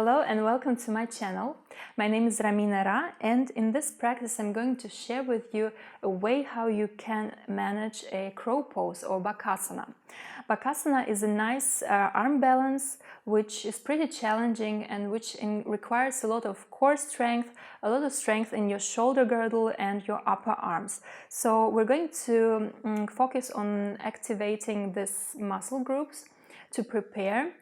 Hello and welcome to my channel. My name is Raminara, and in this practice I'm going to share with you a way how you can manage a crow pose or Bakasana. Bakasana is a nice arm balance which is pretty challenging and which requires a lot of core strength, a lot of strength in your shoulder girdle and your upper arms. So we're going to focus on activating these muscle groups to prepare.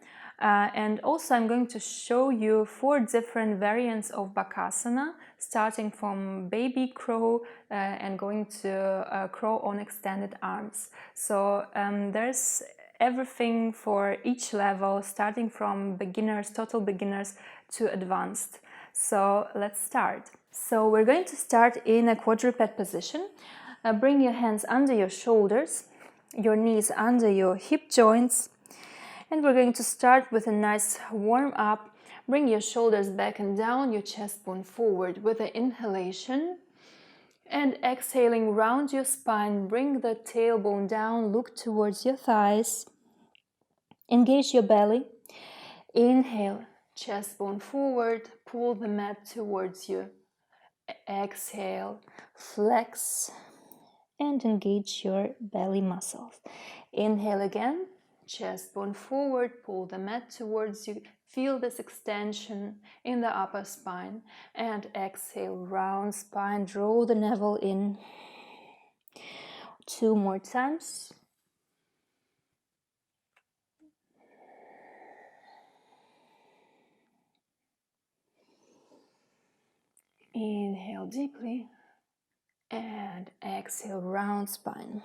And also I'm going to show you 4 different variants of Bakasana, starting from baby crow and going to crow on extended arms. So there's everything for each level, starting from beginners, total beginners, to advanced. So let's start. So we're going to start in a quadruped position. Bring your hands under your shoulders, your knees under your hip joints. And we're going to start with a nice warm up. Bring your shoulders back and down, your chest bone forward with an inhalation. And exhaling, round your spine, bring the tailbone down, look towards your thighs. Engage your belly. Inhale, chest bone forward, pull the mat towards you. Exhale, flex and engage your belly muscles. Inhale again. Chest bone forward, pull the mat towards you, feel this extension in the upper spine, and exhale, round spine, draw the navel in. 2 more times. Inhale deeply, and exhale, round spine.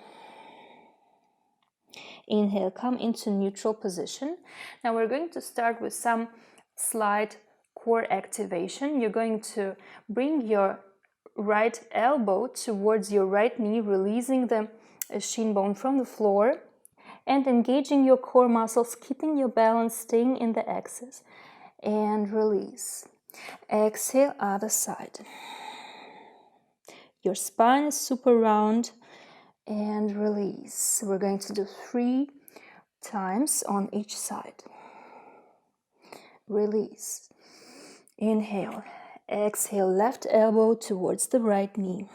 Inhale, come into neutral position. Now we're going to start with some slight core activation. You're going to bring your right elbow towards your right knee, releasing the shin bone from the floor and engaging your core muscles, keeping your balance, staying in the axis, and release. Exhale, other side. Your spine is super round. And release. We're going to do 3 times on each side. Release. Inhale. Exhale, left elbow towards the right knee.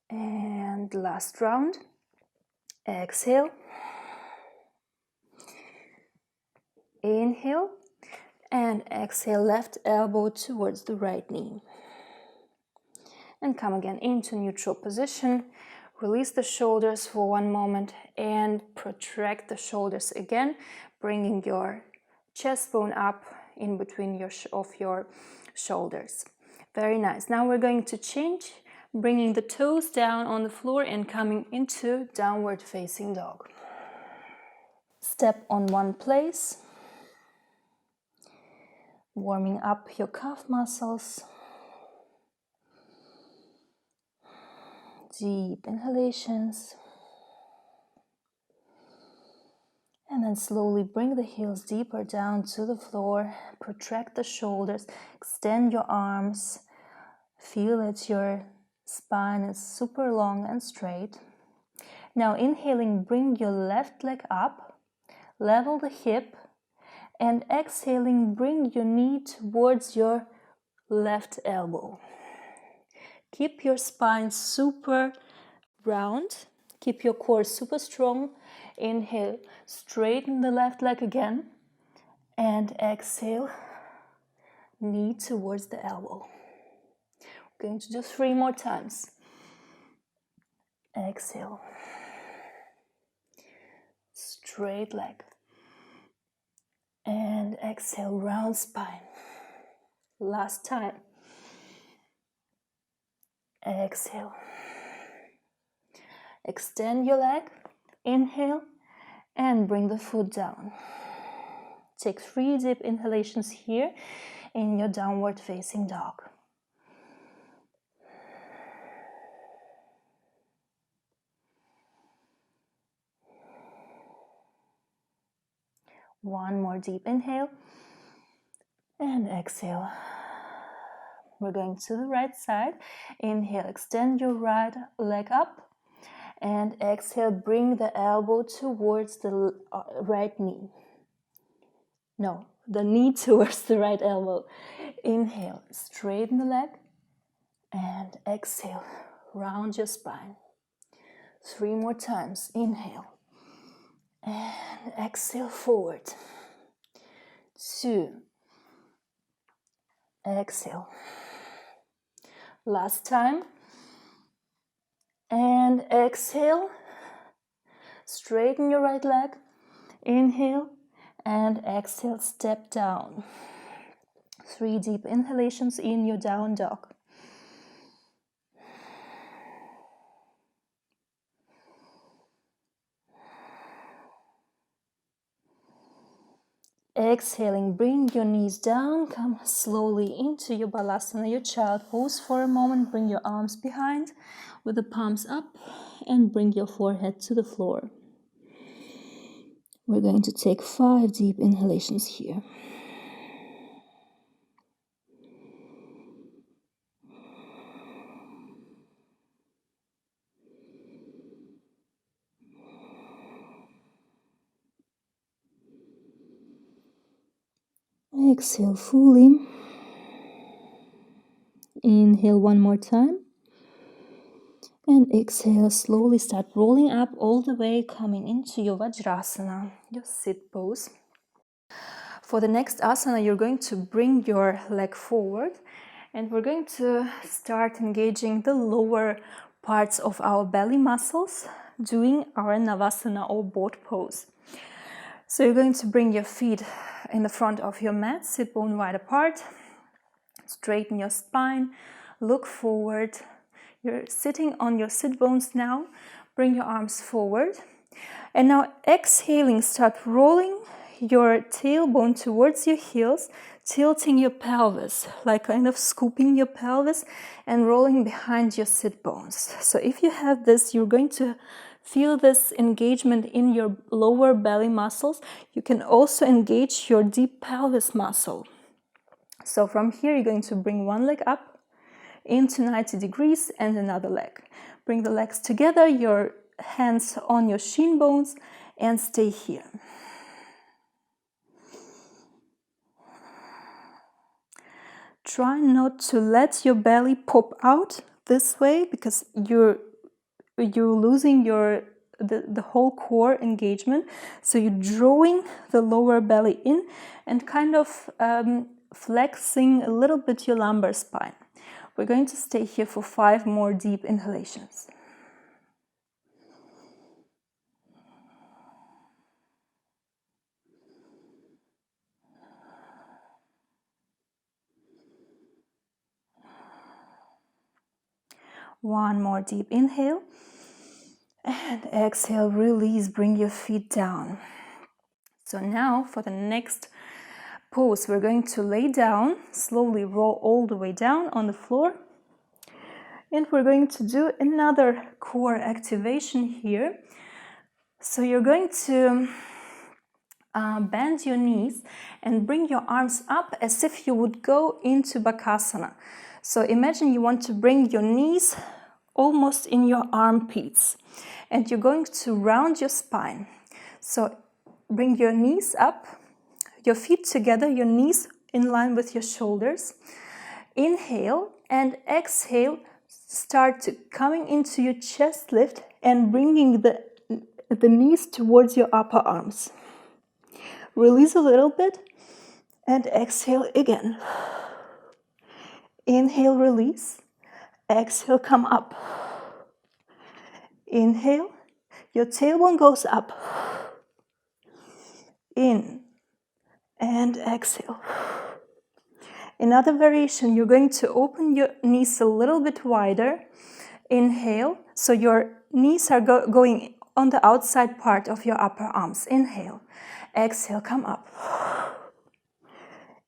And last round. Exhale. Inhale. And exhale, left elbow towards the right knee. And come again into neutral position. Release the shoulders for 1 moment and protract the shoulders again, bringing your chest bone up in between your shoulders. Very nice. Now we're going to change, bringing the toes down on the floor and coming into downward facing dog. Step on one place, warming up your calf muscles. Deep inhalations, and then slowly bring the heels deeper down to the floor. Protract the shoulders, extend your arms, feel that your spine is super long and straight. Now inhaling, bring your left leg up, level the hip, and exhaling, bring your knee towards your left elbow. Keep your spine super round. Keep your core super strong. Inhale, straighten the left leg again. And exhale, knee towards the elbow. We're going to do 3 more times. Exhale. Straight leg. And exhale, round spine. Last time. Exhale. Extend your leg. Inhale. And bring the foot down. Take 3 deep inhalations here in your downward facing dog. One more deep inhale. And exhale. We're going to the right side. Inhale, extend your right leg up. And exhale, bring the elbow towards the right knee. No, the knee towards the right elbow. Inhale, straighten the leg, and exhale, round your spine. 3 more times. Inhale, and exhale forward. 2, exhale. Last time, and exhale. Straighten your right leg. Inhale, and exhale, step down. 3 deep inhalations in your down dog. Exhaling, bring your knees down, come slowly into your Bakasana, your child pose for a moment. Bring your arms behind with the palms up and bring your forehead to the floor. We're going to take 5 deep inhalations here. Exhale fully. Inhale one more time. And exhale, slowly start rolling up all the way, coming into your Vajrasana, your sit pose. For the next asana, you're going to bring your leg forward and we're going to start engaging the lower parts of our belly muscles, doing our Navasana or boat pose. So you're going to bring your feet in the front of your mat, sit bone wide apart, straighten your spine, look forward. You're sitting on your sit bones now. Bring your arms forward. And now exhaling, start rolling your tailbone towards your heels, tilting your pelvis, like kind of scooping your pelvis and rolling behind your sit bones. So if you have this, you're going to feel this engagement in your lower belly muscles. You can also engage your deep pelvis muscle. So from here, you're going to bring one leg up into 90 degrees and another leg. Bring the legs together, your hands on your shin bones, and stay here. Try not to let your belly pop out this way because you're losing the whole core engagement. So you're drawing the lower belly in and kind of flexing a little bit your lumbar spine. We're going to stay here for 5 more deep inhalations. One more deep inhale. And exhale, release, bring your feet down. So now for the next pose, we're going to lay down, slowly roll all the way down on the floor. And we're going to do another core activation here. So you're going to bend your knees and bring your arms up as if you would go into Bakasana. So imagine you want to bring your knees almost in your armpits and you're going to round your spine. So bring your knees up, your feet together, your knees in line with your shoulders. Inhale and exhale, start to coming into your chest lift and bringing the knees towards your upper arms. Release a little bit and exhale again. Inhale, release. Exhale, come up. Inhale, your tailbone goes up. In and exhale. Another variation, you're going to open your knees a little bit wider. Inhale, so your knees are going on the outside part of your upper arms. Inhale, exhale, come up.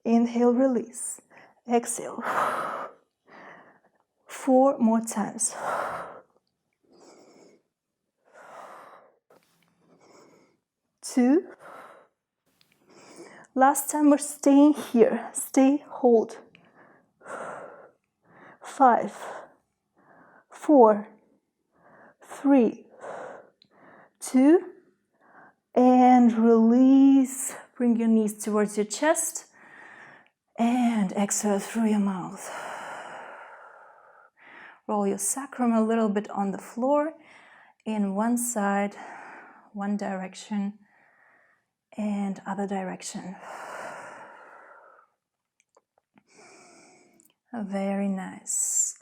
Inhale, release. Exhale. 4 more times. Two. Last time we're staying here. Stay, hold. 5, 4, 3, 2, and release. Bring your knees towards your chest and exhale through your mouth. Roll your sacrum a little bit on the floor in one side, one direction, and other direction. Very nice.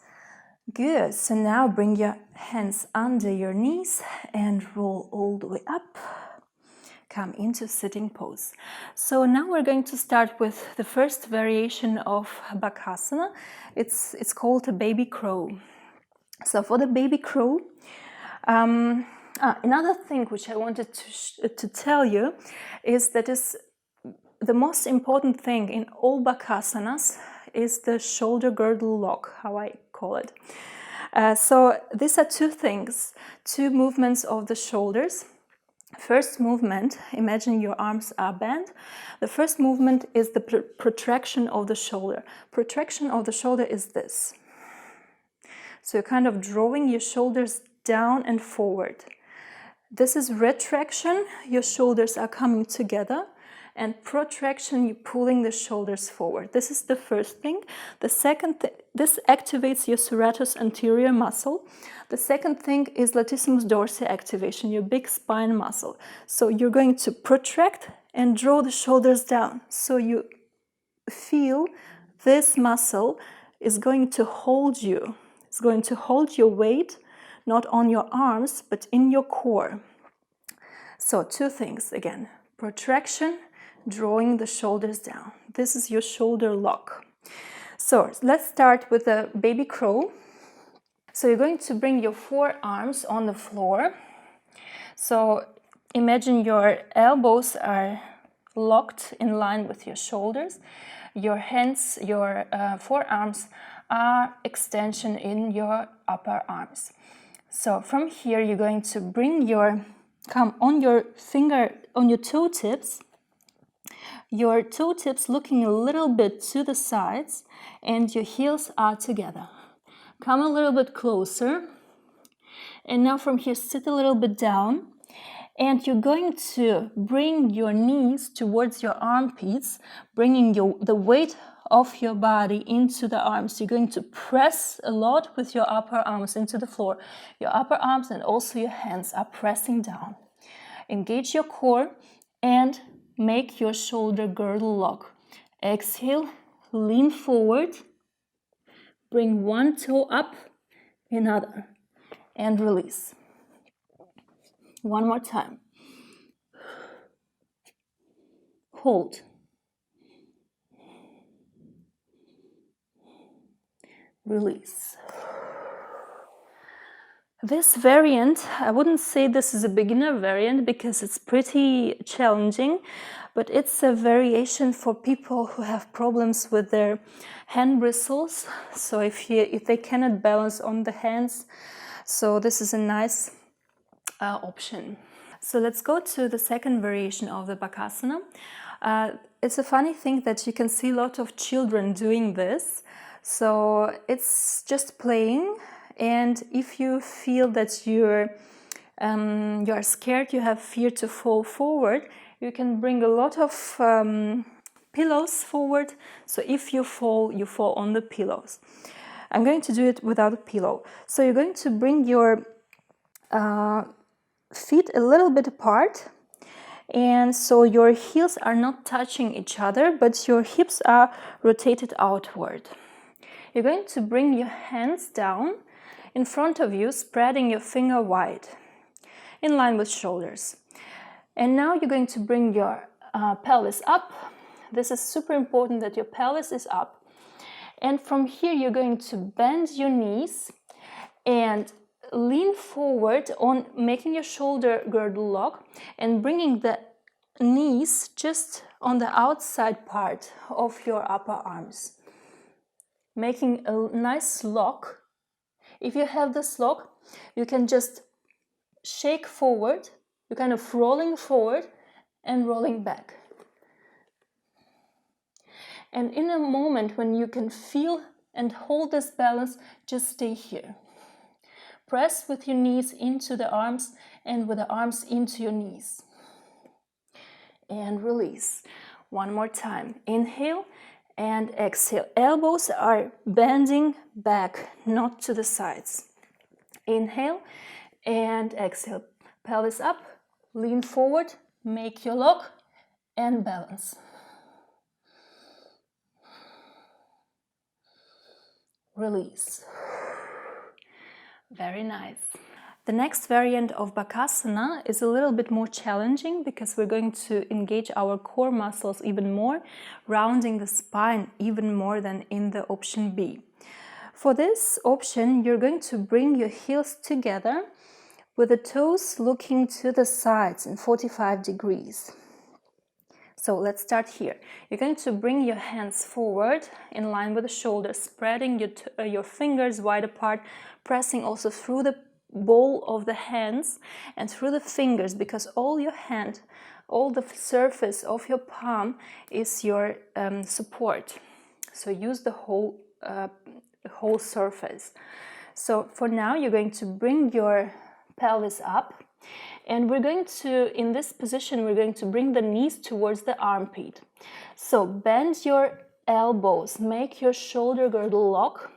Good. So now bring your hands under your knees and roll all the way up. Come into sitting pose. So now we're going to start with the first variation of Bakasana. It's called a baby crow. So for the baby crow, another thing which I wanted to tell you is that is the most important thing in all Bakasanas is the shoulder girdle lock, how I call it. So these are two things, two movements of the shoulders. First movement, imagine your arms are bent. The first movement is the protraction of the shoulder. Protraction of the shoulder is this. So you're kind of drawing your shoulders down and forward. This is retraction, your shoulders are coming together. And protraction, you're pulling the shoulders forward. This is the first thing. The second thing, this activates your serratus anterior muscle. The second thing is latissimus dorsi activation, your big spine muscle. So you're going to protract and draw the shoulders down. So you feel this muscle is going to hold you. It's going to hold your weight, not on your arms, but in your core. So two things again, protraction, drawing the shoulders down. This is your shoulder lock. So let's start with the baby crow. So you're going to bring your forearms on the floor. So imagine your elbows are locked in line with your shoulders. Your hands, your forearms are extension in your upper arms. So from here you're going to bring come on your finger, on your toe tips. Your toe tips looking a little bit to the sides and your heels are together. Come a little bit closer. And now from here, sit a little bit down. And you're going to bring your knees towards your armpits, bringing the weight of your body into the arms. You're going to press a lot with your upper arms into the floor. Your upper arms and also your hands are pressing down. Engage your core and make your shoulder girdle lock. Exhale, lean forward, bring one toe up, another, and release. One more time. Hold. Release. This variant, I wouldn't say this is a beginner variant because it's pretty challenging, but it's a variation for people who have problems with their hand bristles. So if they cannot balance on the hands, so this is a nice option. So let's go to the second variation of the Bakasana. It's a funny thing that you can see a lot of children doing this. So it's just playing. And if you feel that you're scared, you have fear to fall forward, you can bring a lot of pillows forward. So if you fall on the pillows. I'm going to do it without a pillow. So you're going to bring your feet a little bit apart. And so your heels are not touching each other, but your hips are rotated outward. You're going to bring your hands down in front of you, spreading your finger wide, in line with shoulders. And now you're going to bring your pelvis up. This is super important that your pelvis is up. And from here, you're going to bend your knees and lean forward on making your shoulder girdle lock and bringing the knees just on the outside part of your upper arms. Making a nice lock. If you have this lock, you can just shake forward. You're kind of rolling forward and rolling back. And in a moment when you can feel and hold this balance, just stay here. Press with your knees into the arms and with the arms into your knees. and release. One more time. Inhale and exhale. Elbows are bending back, not to the sides. Inhale and exhale. Pelvis up, lean forward, make your lock and balance. Release. Very nice. The next variant of Bakasana is a little bit more challenging because we're going to engage our core muscles even more, rounding the spine even more than in the option B. For this option, you're going to bring your heels together with the toes looking to the sides in 45 degrees. So let's start here. You're going to bring your hands forward in line with the shoulders, spreading your fingers wide apart, pressing also through the ball of the hands and through the fingers, because all the surface of your palm is your support. So use the whole surface. So for now, you're going to bring your pelvis up, and we're going to, in this position, we're going to bring the knees towards the armpit. So bend your elbows, make your shoulder girdle lock,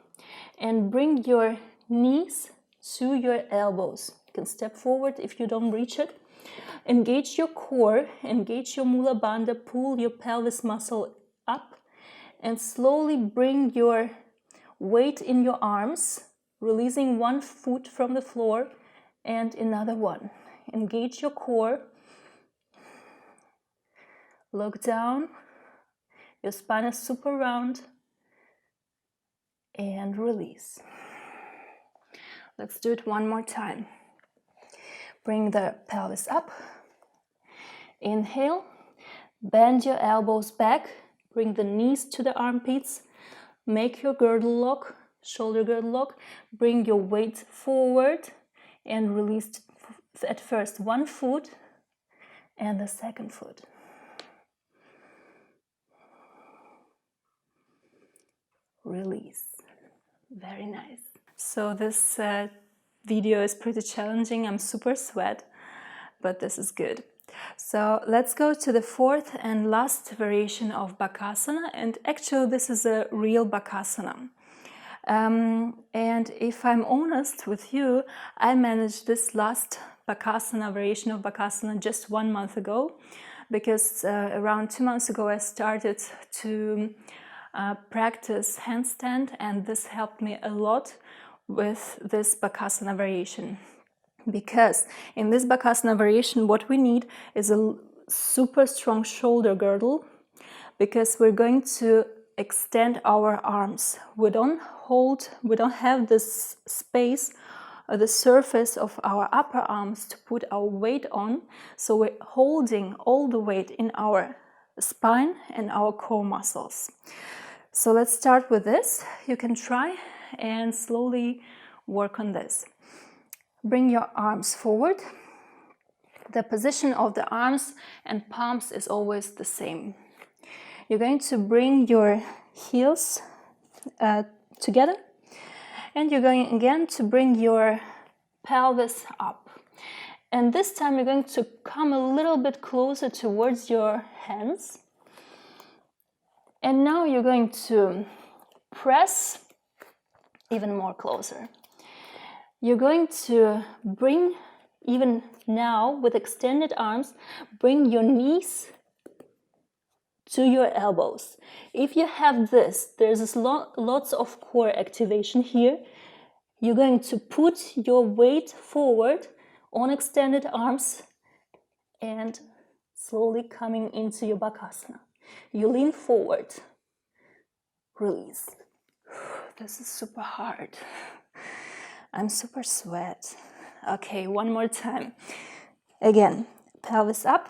and bring your knees to your elbows. You can step forward if you don't reach it. Engage your core, engage your Mula Bandha, pull your pelvis muscle up, and slowly bring your weight in your arms, releasing one foot from the floor and another one. Engage your core, look down, your spine is super round, and release. Let's do it one more time. Bring the pelvis up, inhale, bend your elbows back, bring the knees to the armpits, make your girdle lock, shoulder girdle lock, bring your weight forward and release at first one foot and the second foot. Release. Very nice. So this video is pretty challenging. I'm super sweat, but this is good. So let's go to the fourth and last variation of Bakasana, and actually this is a real Bakasana. And if I'm honest with you, I managed this last Bakasana variation of Bakasana just 1 month ago, because around 2 months ago I started to practice handstand, and this helped me a lot with this Bakasana variation. Because in this Bakasana variation, what we need is a super strong shoulder girdle, because we're going to extend our arms. We don't have this space or the surface of our upper arms to put our weight on, so we're holding all the weight in our spine and our core muscles. So let's start with this. You can try and slowly work on this. Bring your arms forward. The position of the arms and palms is always the same. You're going to bring your heels together, and you're going again to bring your pelvis up. And this time you're going to come a little bit closer towards your hands. And now you're going to press even more closer. You're going to bring, even now with extended arms, bring your knees to your elbows. If you have this, there's lots of core activation here. You're going to put your weight forward on extended arms and slowly coming into your Bakasana. You lean forward, release. This is super hard. I'm super sweat. Okay, one more time. Again, pelvis up.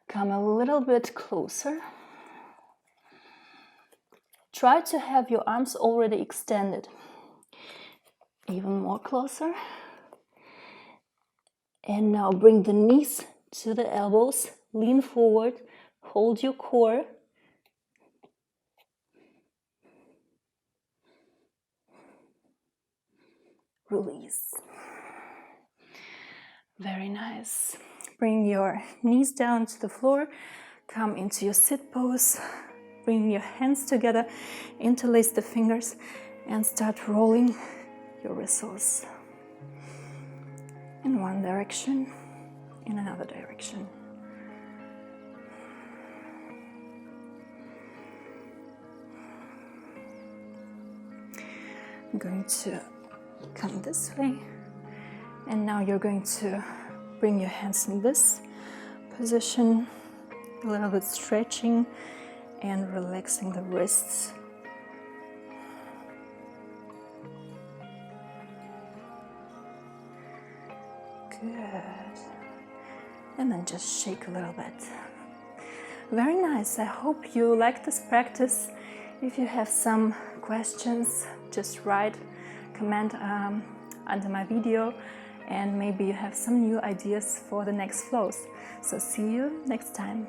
Come a little bit closer. Try to have your arms already extended. Even more closer. And now bring the knees to the elbows. Lean forward. Hold your core. Release. Very nice. bring your knees down to the floor, come into your sit pose, bring your hands together, interlace the fingers, and start rolling your wrists in one direction, in another direction. I'm going to come this way, and now you're going to bring your hands in this position, a little bit stretching and relaxing the wrists. Good. And then just shake a little bit. Very nice. I hope you like this practice. If you have some questions, just write, comment under my video, and maybe you have some new ideas for the next flows. So see you next time.